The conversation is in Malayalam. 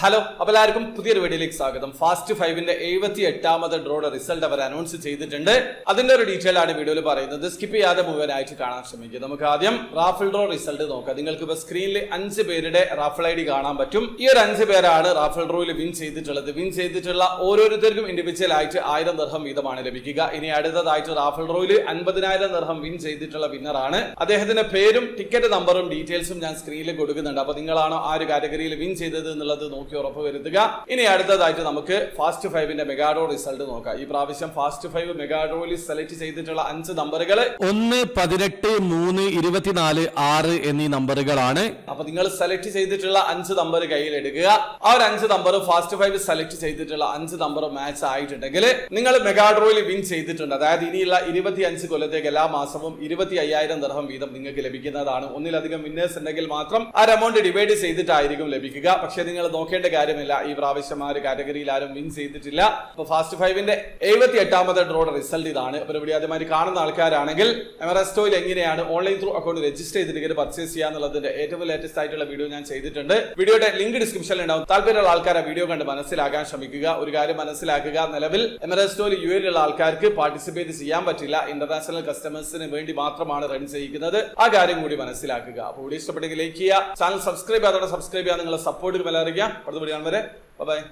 ഹലോ, അപ്പോൾ എല്ലാവർക്കും പുതിയൊരു വീഡിയോയിലേക്ക് സ്വാഗതം. ഫാസ്റ്റ് 5ന്റെ 78ാമത് ഡ്രോയുടെ റിസൾട്ട് അവർ അനൗൺസ് ചെയ്തിട്ടുണ്ട്. അതിന്റെ ഒരു ഡീറ്റെയിൽ ആണ് വീഡിയോയിൽ പറയുന്നത്. സ്കിപ്പ് ചെയ്യാതെ മുഴുവനായിട്ട് കാണാൻ ശ്രമിക്കുക. നമുക്ക് ആദ്യം റാഫിൾ ഡ്രോ റിസൾട്ട് നോക്കാം. നിങ്ങൾക്ക് ഇപ്പോൾ സ്ക്രീനിൽ 5 പേരുടെ റാഫിൾ ഐ ഡി കാണാൻ പറ്റും. ഈ ഒരു 5 പേരാണ് റാഫിൾ ഡ്രോയിൽ വിൻ ചെയ്തിട്ടുള്ളത്. വിൻ ചെയ്തിട്ടുള്ള ഓരോരുത്തർക്കും ഇൻഡിവിജ്വൽ ആയിട്ട് 1000 ദിർഹം വീതമാണ് ലഭിക്കുക. ഇനി അടുത്തതായിട്ട് റാഫിൾ ഡ്രോയിൽ 50,000 ദിർഹം വിൻ ചെയ്തിട്ടുള്ള വിന്നറാണ്. അദ്ദേഹത്തിന്റെ പേരും ടിക്കറ്റ് നമ്പറും ഡീറ്റെയിൽസും ഞാൻ സ്ക്രീനിൽ കൊടുക്കുന്നുണ്ട്. അപ്പൊ നിങ്ങളാണോ ആ ഒരു കാറ്റഗറിയിൽ വിൻ ചെയ്തത് എന്നുള്ളത് നോക്കി ഉറപ്പ് വരുത്തുക. ഇനി അടുത്തതായിട്ട് നമുക്ക് ഫാസ്റ്റ് 5ന്റെ മെഗാഡ്രോ റിസൾട്ട് നോക്കാം. ഈ പ്രാവശ്യം ഫാസ്റ്റ് 5 മെഗാഡ്രോയിൽ സെലക്ട് ചെയ്തിട്ടുള്ള 5 നമ്പറുകൾ 1, 18, 3, 24, 6 എന്നീ നമ്പറുകളാണ്. അപ്പൊ നിങ്ങൾ സെലക്ട് ചെയ്തിട്ടുള്ള 5 നമ്പർ കയ്യിൽ എടുക്കുക. ആ ഒരു 5 നമ്പർ ഫാസ്റ്റ് 5 സെലക്ട് ചെയ്തിട്ടുള്ള 5 നമ്പർ മാച്ച് ആയിട്ടുണ്ടെങ്കിൽ നിങ്ങൾ മെഗാഡ്രോയിൽ വിൻ ചെയ്തിട്ടുണ്ട്. അതായത് ഇനിയുള്ള 25 കൊല്ലത്തേക്ക് എല്ലാ മാസവും 25,000 ദിർഹം വീതം നിങ്ങൾക്ക് ലഭിക്കുന്നതാണ്. ഒന്നിലധികം വിന്നേഴ്സ് ഉണ്ടെങ്കിൽ മാത്രം ആ എമൗണ്ട് ഡിവൈഡ് ചെയ്തിട്ടായിരിക്കും ലഭിക്കുക. പക്ഷെ നിങ്ങൾ നോക്കേണ്ട കാര്യമില്ല, ഈ പ്രാവശ്യം ആ ഒരു കാറ്റഗറിയിൽ ആരും വിൻ ചെയ്തിട്ടില്ല. അപ്പൊ ഫാസ്റ്റ് 5ന്റെ 78ാമത് ഡ്രോയുടെ റിസൾട്ട് ഇതാണ്. അപ്പൊ ഇവിടെ ആദ്യമായി കാണുന്ന ആൾക്കാരാണെങ്കിൽ എമറസ്റ്റോയിൽ എങ്ങനെയാണ് ഓൺലൈൻ ത്രൂ അക്കൗണ്ട് രജിസ്റ്റർ ചെയ്ത് ടിക്കറ്റ് പർച്ചേസ് ചെയ്യാന്നുള്ളതിന്റെ ഏറ്റവും ലേറ്റസ്റ്റ് ആയിട്ടുള്ള വീഡിയോ ഞാൻ ചെയ്തിട്ടുണ്ട്. വീഡിയോയുടെ ലിങ്ക് ഡിസ്ക്രിപ്ഷനിൽ ഉണ്ടാവും. താല്പര്യമുള്ള ആൾക്കാർ ആ വീഡിയോ കണ്ട് മനസ്സിലാക്കാൻ ശ്രമിക്കുക. ഒരു കാര്യം മനസ്സിലാക്കുക, നിലവിൽ എമറസ്റ്റോയിൽ UAE ആൾക്കാർക്ക് പാർട്ടിസിപ്പേറ്റ് ചെയ്യാൻ പറ്റില്ല. ഇന്റർനാഷണൽ കസ്റ്റമേഴ്സിന് വേണ്ടി മാത്രമാണ് റൺ ചെയ്യിക്കുന്നത്. ആ കാര്യം കൂടി മനസ്സിലാക്കുക. അപ്പോൾ വീഡിയോ ഇഷ്ടപ്പെട്ടെങ്കിൽ ലൈക്ക് ചെയ്യുക, ചാനൽ സബ്സ്ക്രൈബ് ചെയ്യാതെ സബ്സ്ക്രൈബ് ചെയ്യാൻ നിങ്ങളെ സപ്പോർട്ട് അറിയിക്കുക. അടുത്ത വീഡിയോ വരെ ബൈ.